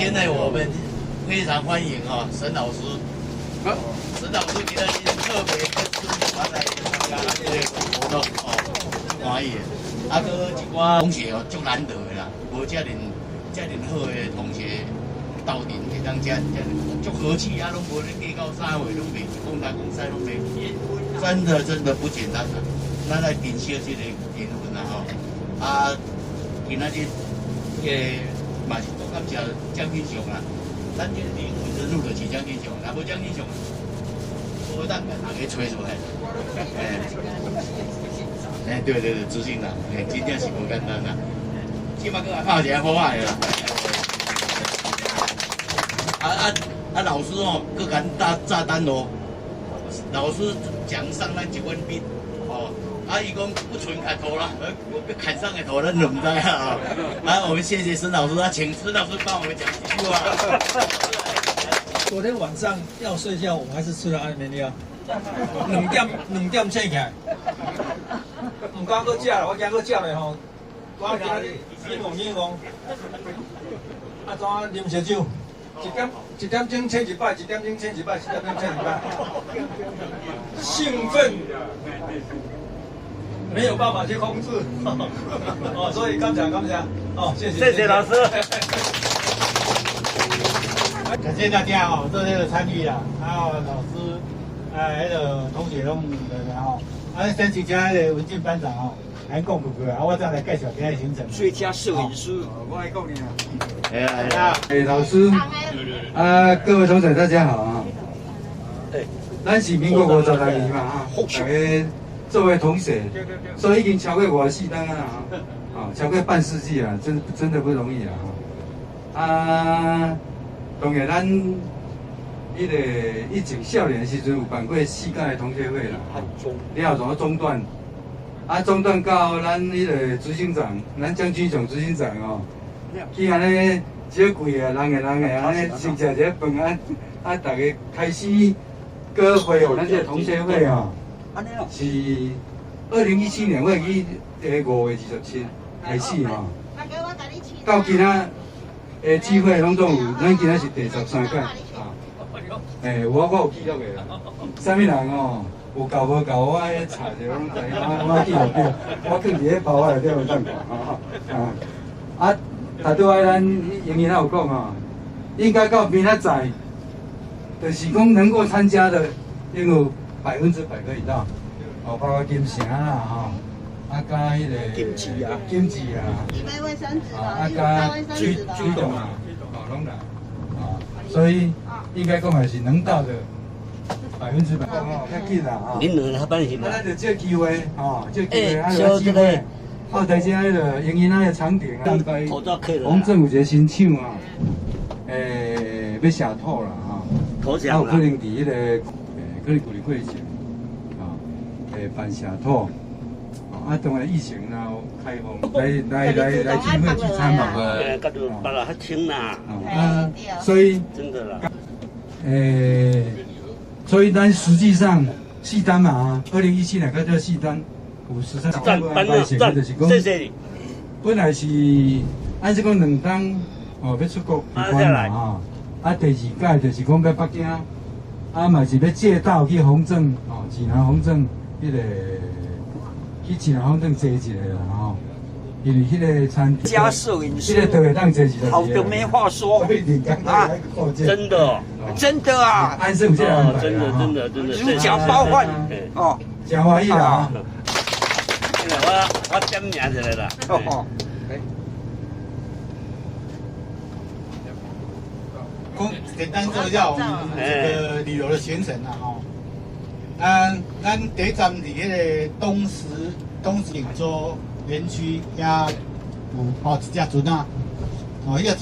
现在我们非常欢迎沈老师。沈老师今天特别跟师傅来参加这个活动欢迎。啊，搁一寡同学足难得的啦，无遮尔好的同学斗阵会当遮足和气啊，拢无咧计较啥话，拢袂讲东讲西拢袂，真的不简单啦。咱来珍惜这个缘分啦啊，今仔日嘛是多感谢蒋英雄啦，咱这灵魂之路就是蒋英雄，若无蒋英雄，无当甲大家吹出来。对，执行啦，真正是无简单啦，起码搁拍一个好爱啦。老师搁敢炸弹咯，老师奖赏咱1万币伊讲不纯砍头啦，砍上个头咱就唔知啊。我们谢谢沈老师，请沈老师帮我们讲几句话。昨天晚上要睡觉，我还是吃了安眠药，2点醒起来。唔敢搁食啦，我惊搁食咧吼。我今日硬讲，怎啉烧酒？1点钟请一摆，1点钟请一摆，1点钟请一摆，兴奋，没有办法去控制。所以感谢谢谢老师。感谢大家做这个参与啦，还有老师，还有同学拢来先请那个文静班长来讲几句我再来介绍今日行程。最佳摄影师，我来讲你老师，各位同学大家好咱是民国56年嘛大家作为同学，所以已经超过54年啊超过半世纪啊，真的不容易当然咱以前少年的时阵有办过4届的同学会啦，了后中断，中断到咱执行长，咱蒋军雄执行长去安尼少几个人安尼先食一个饭大家开始搁恢复咱这个同学会是2017年我记5月27开始到今仔的聚会拢总有，咱今仔是第13届我有记录的，啥物人有够无够，我查者拢知，我记录着，我放伫包内底有当看拄仔咱营业有讲应该到明仔载，就是讲能够参加的，应有100%可以到，包括金城啦加金枝啊，卫生纸加水桶拢来所以应该讲还是能到的100%较紧啦您两个班是吗？咱就借机会借机会有机会。台这营业的场地洪政有一个新厂要下土啦有可能伫可能过年前办下土当然疫情然后开放来聚会聚餐嘛把它较轻啦所以真的啦所以咱实际上4单嘛2017年到这4单53班就是讲本来是按说讲2单要出国闭关嘛第2届就是讲要北京嘛是要借道去洪正济南洪正去济南洪正坐一下啦因为个餐加摄影师，都会当坐一下，好的没话说真的真的啊，安生有这安排真的如假包换真欢喜啦我点名一下啦简单做一下我们这个旅游的行程咱第一站伫个东石景洲园区遐有一只船迄个船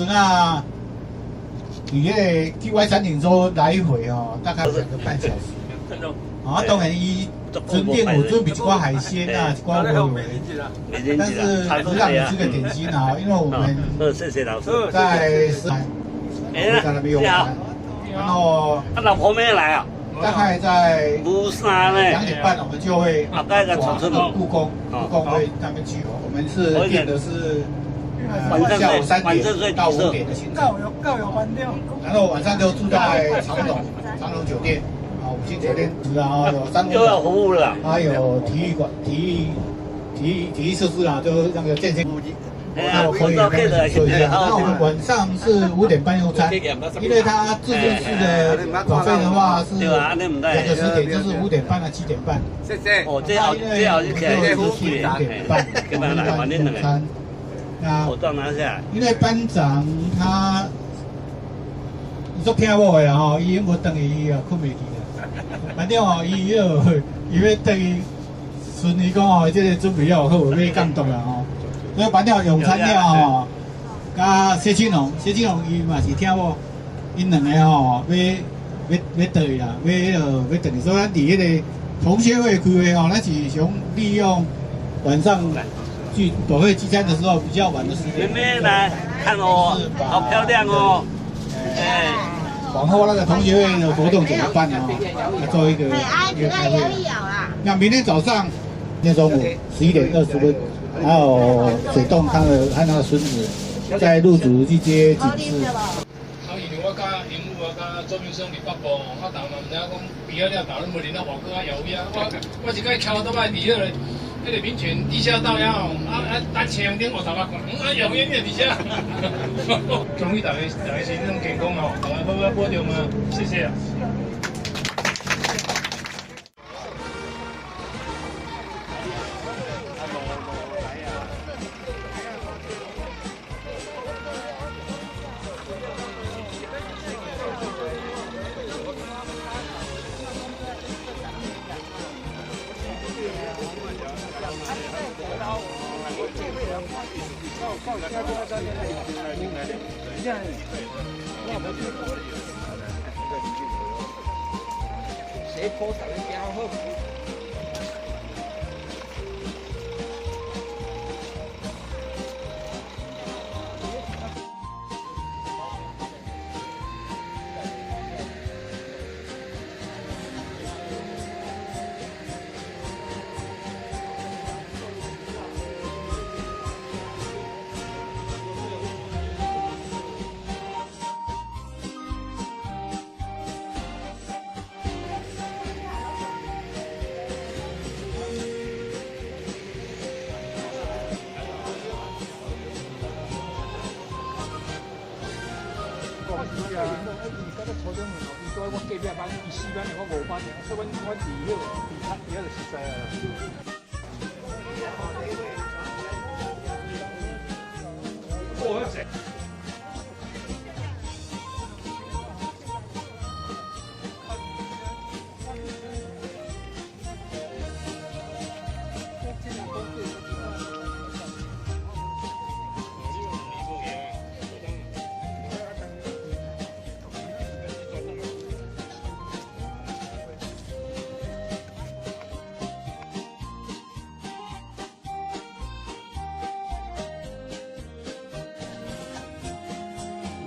伫个去外山顶洲来回大概2个半小时。当然伊船店有准备一寡海鲜一寡味味，但是只让你吃个点心因为我们谢谢老师在在那边有玩，然后老婆没来大概在2点半，我们就会往故宫会那边去。我们是订的是下午3点到5点的行程。够有班掉。然后晚上就住在长隆酒店，啊，5星酒店，然后有3又要服务了，还有体育馆、体育设施啊，就那个健身。那我可以那边做一下。那我们晚上是5点半用餐，因为它自助式的管费的话是2个时点，就是5点半到7点半。谢谢。哦，最好是起来5点半，跟他来玩点用餐。那口罩拿下来。因为班长他，你说听我的啦吼，伊无等伊啊困袂去啦。反正吼，伊要等伊顺利讲吼，这个准备了好，要感动啦吼。所以班长用餐了吼，甲谢青龙伊嘛是听我，因两个吼要倒去啦，要等于说咱伫迄个同学会开会吼，咱是想利用晚上。聚短会聚餐的时候比较晚的时间。妹妹来看哦，好漂亮哦。哎，往后那个同学会的活动怎么办呢？要做一个开会。那明天早上，今天中午11点20分，还有水洞他的和他的孙子在入组去接警示。因为我甲英武啊，甲周明生伫北部，我当然毋知讲毕业了，当然无连到外国啊、摇啊。我一摆敲倒摆伫迄个。迄个民权地下道呀，咱前顶50万块，摇远远伫遮。恭喜大家身体健康哦，大家好好保重啊，谢谢啊。谁破产的标好？我隔壁班，伊4班，我5班，所以我第迄个就熟悉啊。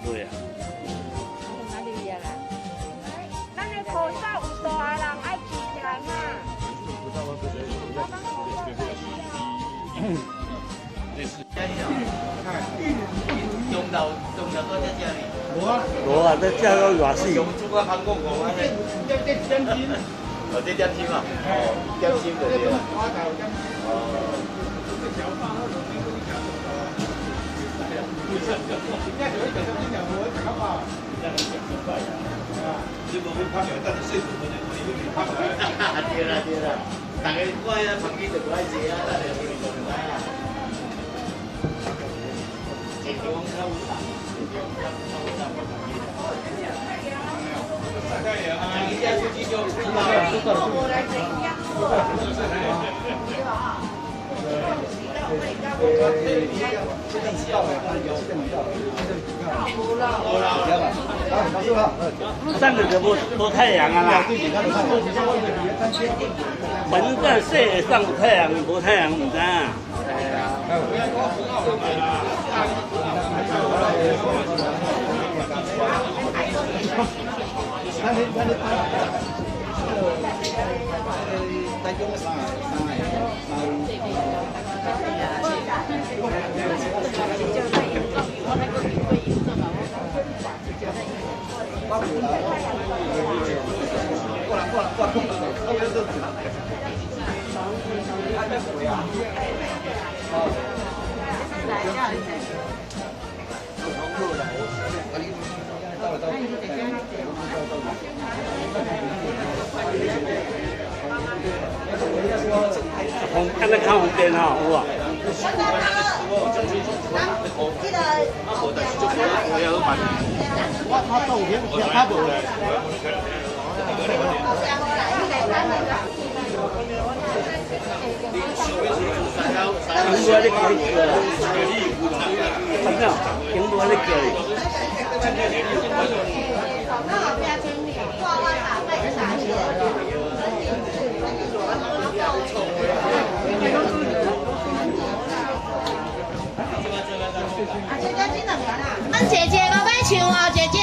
对呀。哪里呀啦？咱的口罩有大人爱举起来嘛。中到在这里。无啊，在这个偌死。用中国航空公安的。这点心。哦，这点心啊。哦，点心就对了。哦。对啦对啦，大家我遐旁边就不爱坐啊，咱就去就来啊。这地方较有人，这地方较有人。你家出去就知道上个就无太阳啊啦，反正说上有太阳，无太阳唔知啊。看那看红灯哈，有啊。记得我豆片我较无咧。英国咧叫你叫啦，看到英国咧叫你。姐姐，我要唱哦，姐姐。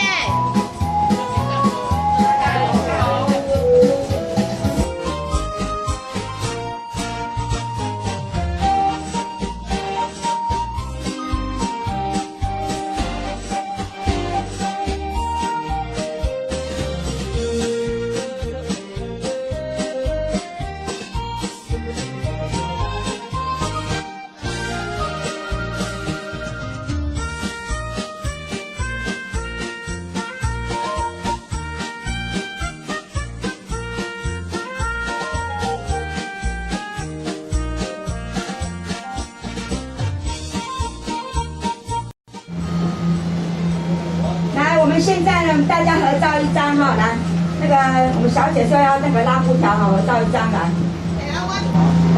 现在呢，大家合照一张哈，来，那个我们小姐说要那个拉布条哈，合照一张来。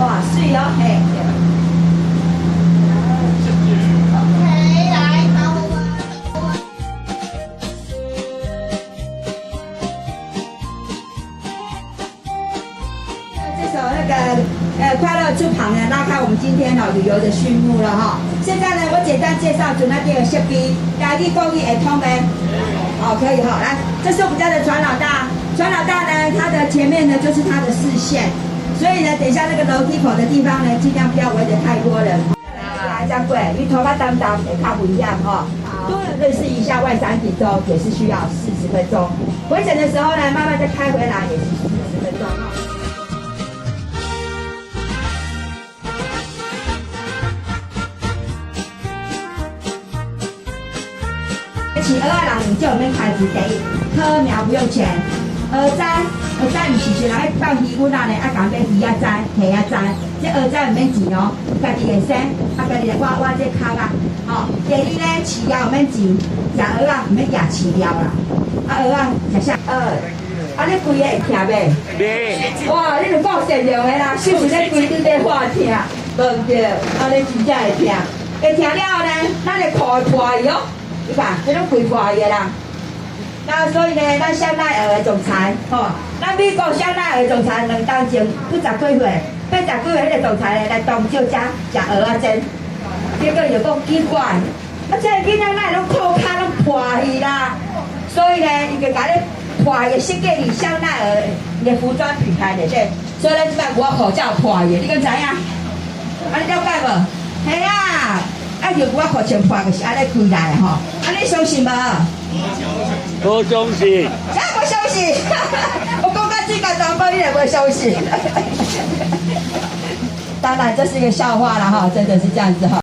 哇，水哦，嘿。这首那个快乐出旁呢，拉开我们今天旅游的序幕了哈。现在呢，我简单介绍准那边的设备，家己讲伊会通的。哦，可以哈，来，这是我们家的船老大。船老大呢，他的前面呢就是他的视线，所以呢，等一下那个楼梯口的地方呢，尽量不要围得太多人。来，掌柜，你头发当当也看不一样哈。多人认识一下外山体州也是需要40分钟，回程的时候呢，慢慢再开回来也是40分钟。饲蚵仔人就免开支第一，讨苗不用钱。蚵仔不是像人放鱼骨那呢，爱讲买鱼仔仔、虾仔仔，这蚵仔唔免钱哦，家己会生，家己来挖这壳啊。哦，第二呢，饲料唔免钱，食蚵仔唔免夹饲料啦。蚵仔食啥？你规个会听袂？袂。哇，你就够善良的啦，是不是咧规日咧话听？对不对？你真正会听，会听了后呢，咱就靠破伊哦。你看，这种规划的啦。那所以呢，咱香奈儿的总裁，咱美国香奈儿总裁2当前不10几岁，80几岁迄个总裁呢来东照家食蚵仔煎，结果又讲奇怪，这个囡仔哪拢裤脚拢破去啦？所以呢，伊就甲你破的设计你香奈儿的服装品牌的对，所以咱即摆我口罩破的，你敢知影？你了解无？系啊。就我裤穿破就是安尼开来吼，安尼相信无？不相信。啥不相信？我讲到这个长辈，你也不会相信。当然这是一个笑话了哈，真的是这样子哈。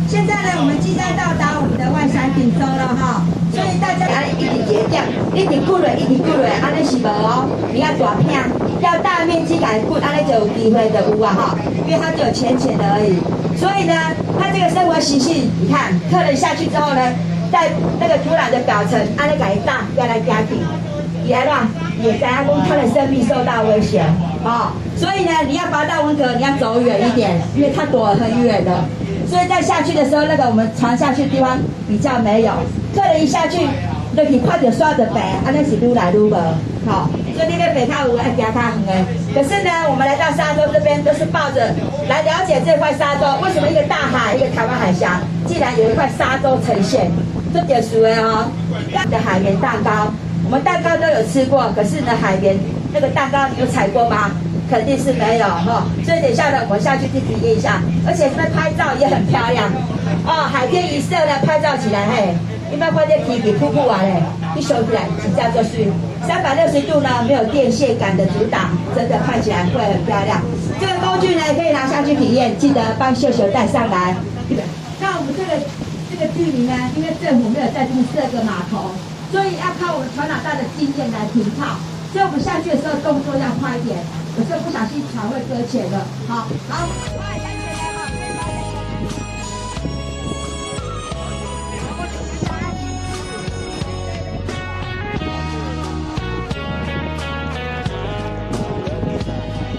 现在呢，我们即将到达我们的万山顶洲了哈，所以大家一直节点，一直滚落，一直滚落，安尼是无哦，你要大片，要大面积来滚，安尼就有机会的有啊哈，因为它只有浅浅的而已。所以呢，它这个生活习性，你看，客人下去之后呢，在那个土壤的表层，安尼改大，要来加底，也乱，也在阿公他的生命受到威胁啊、所以呢，你要拔到文革，你要走远一点，因为它躲很远的。所以在下去的时候，那个我们船下去的地方比较没有，客人一下去，就可以快点刷着白，安尼是愈来愈无好。所以你在北靠湖要加较远的。可是呢，我们来到沙洲这边，都是抱着来了解这块沙洲，为什么一个大海，一个台湾海峡，竟然有一块沙洲呈现，这特殊的哦。的海绵蛋糕，我们蛋糕都有吃过，可是呢，海绵那个蛋糕你有踩过吗？肯定是没有哈，所以等一下呢，我们下去去体验一下，而且这边拍照也很漂亮哦，海天一色呢，拍照起来嘿，你们看这天气瀑布啊嘞，一收起来比较就是360度呢，没有电线杆的阻挡，真的看起来会很漂亮。这个工具呢，可以拿下去体验，记得帮秀秀带上来。那我们这个距离呢，因为政府没有在这边设个码头，所以要靠我们船老大的经验来停靠，所以我们下去的时候动作要快一点。有时候不小心船会搁浅的，好。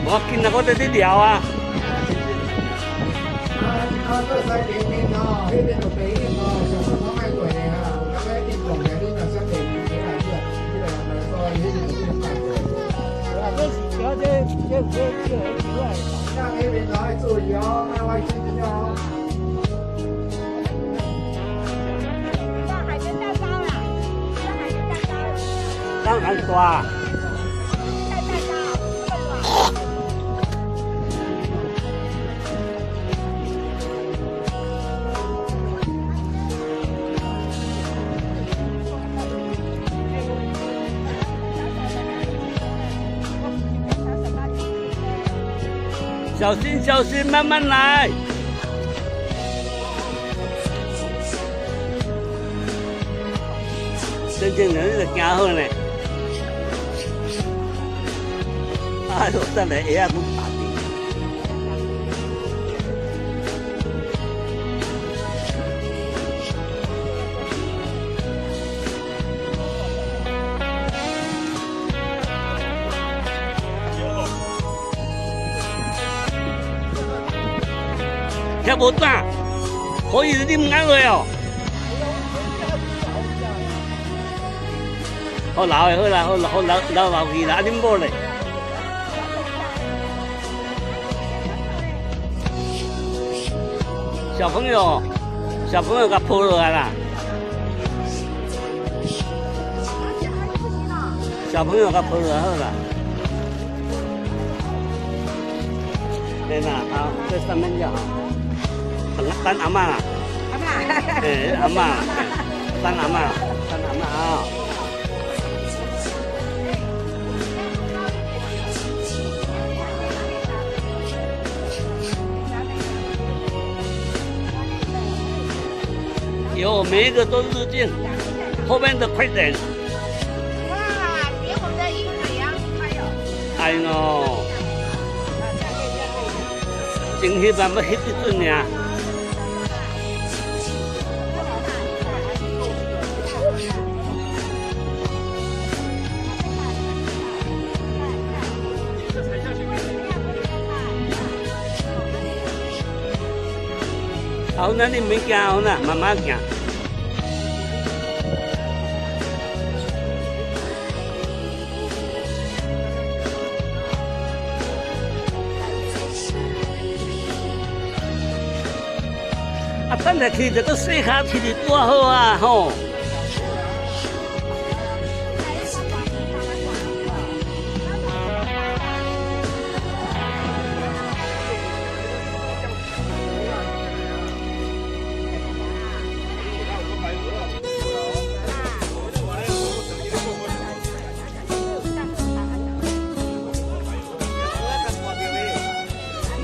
我今日我在这聊啊。这3点钟啊，那边有北印啊，小时候卖鬼啊。那那边来注意哦，那外星人哦。放海鲜蛋糕啦，放海鲜蛋糕。当然大。带蛋糕，这么短。小心小心，慢慢来。真正人就行好呢。哎呦，等下鞋啊，我打的。吃无胆，可以你唔敢落哦。好老的好啦，好老去啦，你冇咧。小朋友甲抱落来啦。小朋友甲抱落来好啦。对啦，好，这上面就好。等阿妈啦。阿妈。哎，阿妈，等阿妈啊。有，每一个都日镜，后面的快点。哇，比我们的饮水啊还有。哎呦，真翕啊，要翕一阵尔。好，那你没行好啦，慢慢行。啊，等下去就都洗脚去就多好啊，吼。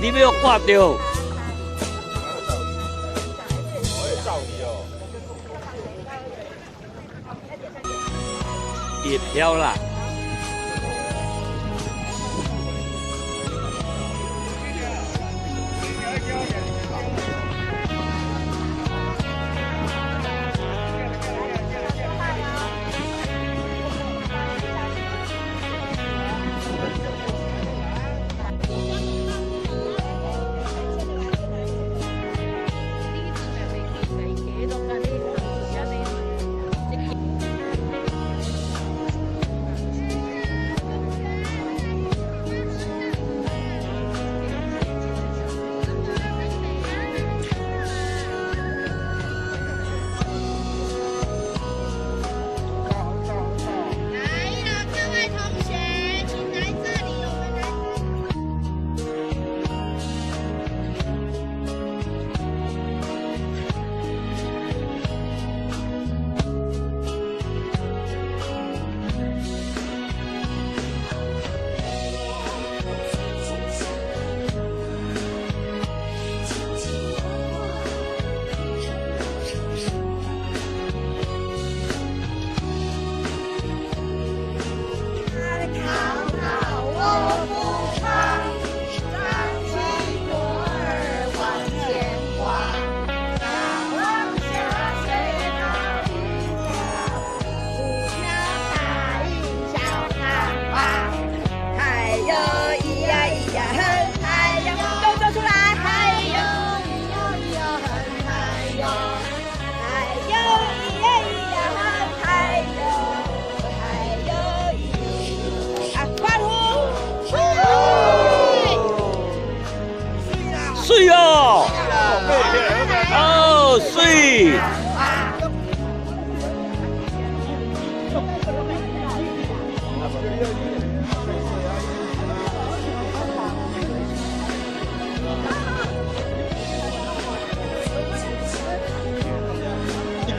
你要挂掉。也飘了。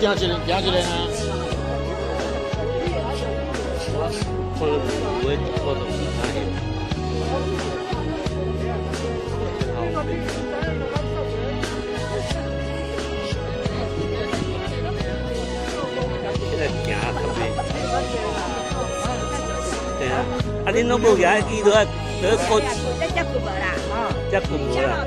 行一个啊。我都不知道。现在行特别。对啊，啊，恁拢无行，伊都要过。这叫古无啦，这古无啦。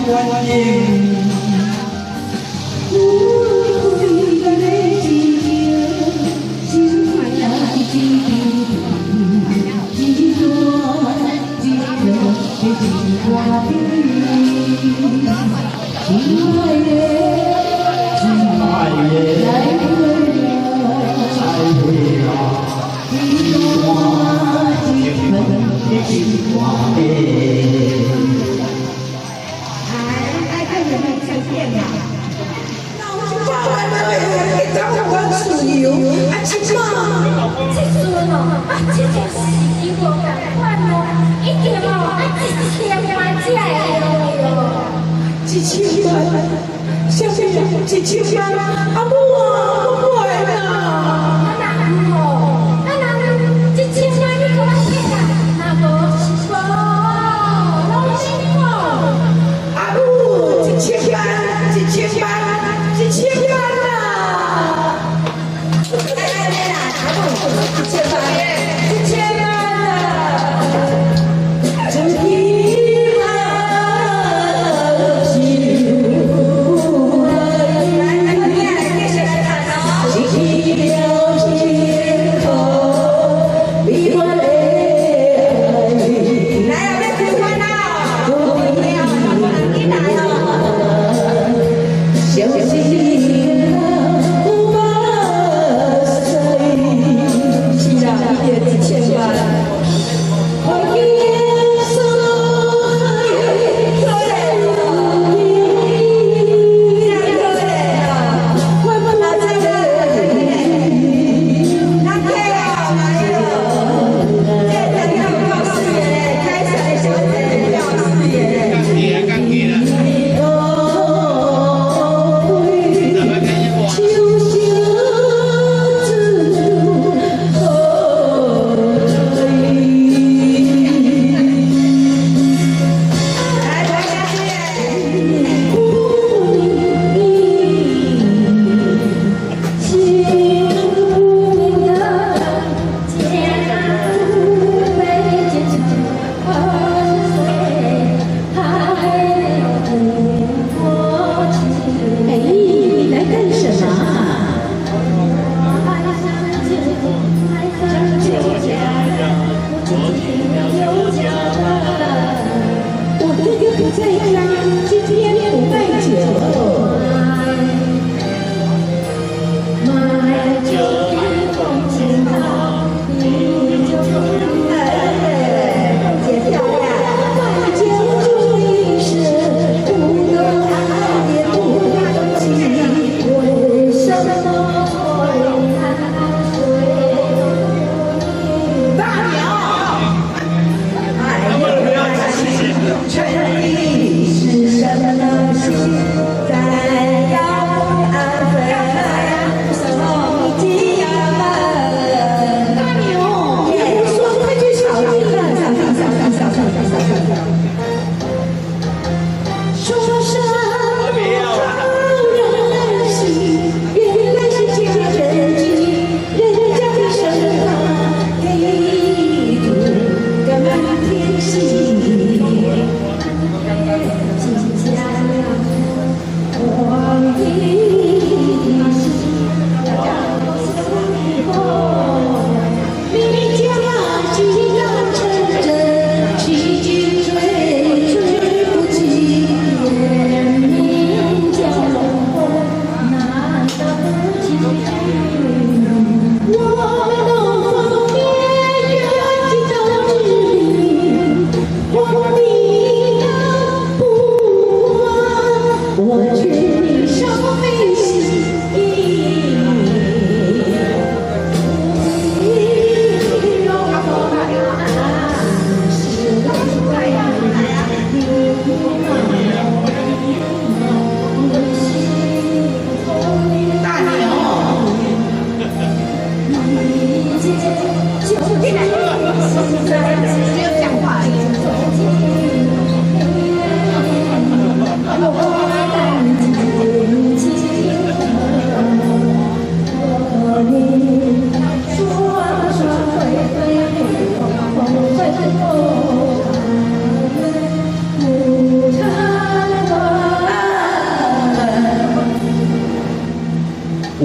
观音。这孙哦，啊，这孙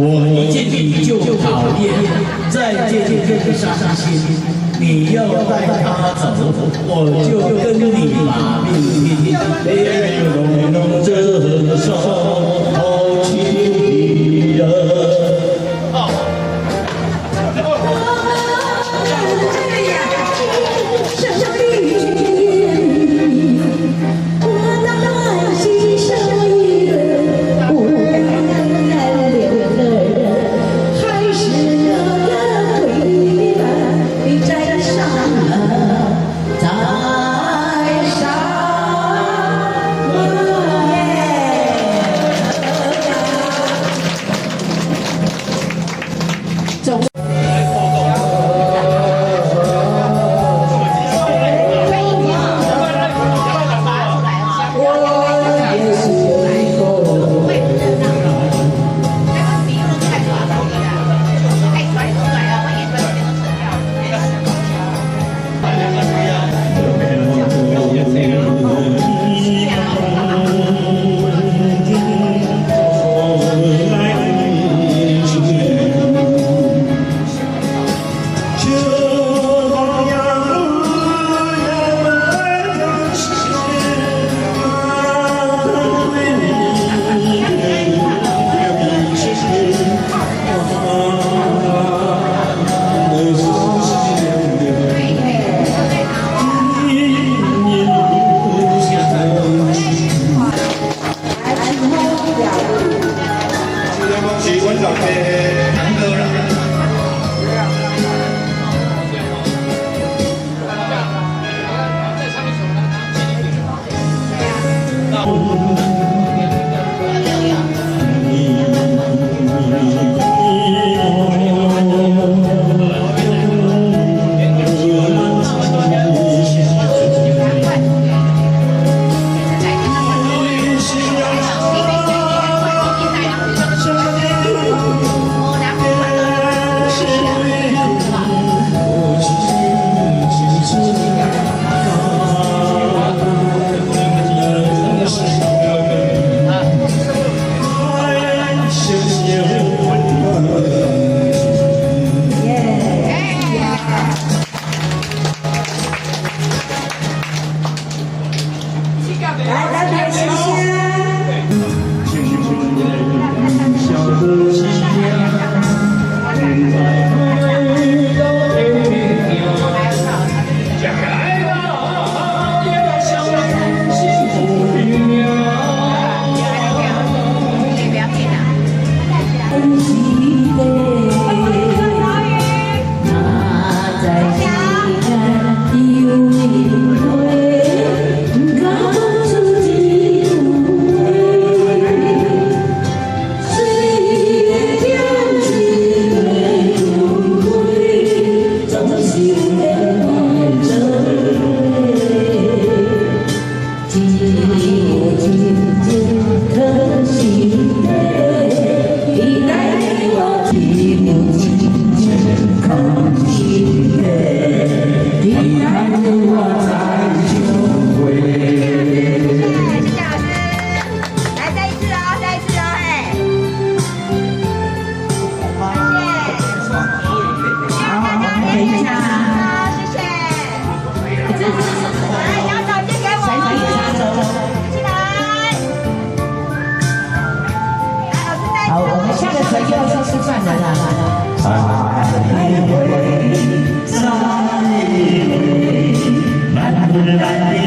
我一见你就讨厌，再见更伤心。你要带他走，我就跟你把命拼。别弄这首好情人。在上了。好，我们下个船就要去吃饭的了。三回，三回，难不难？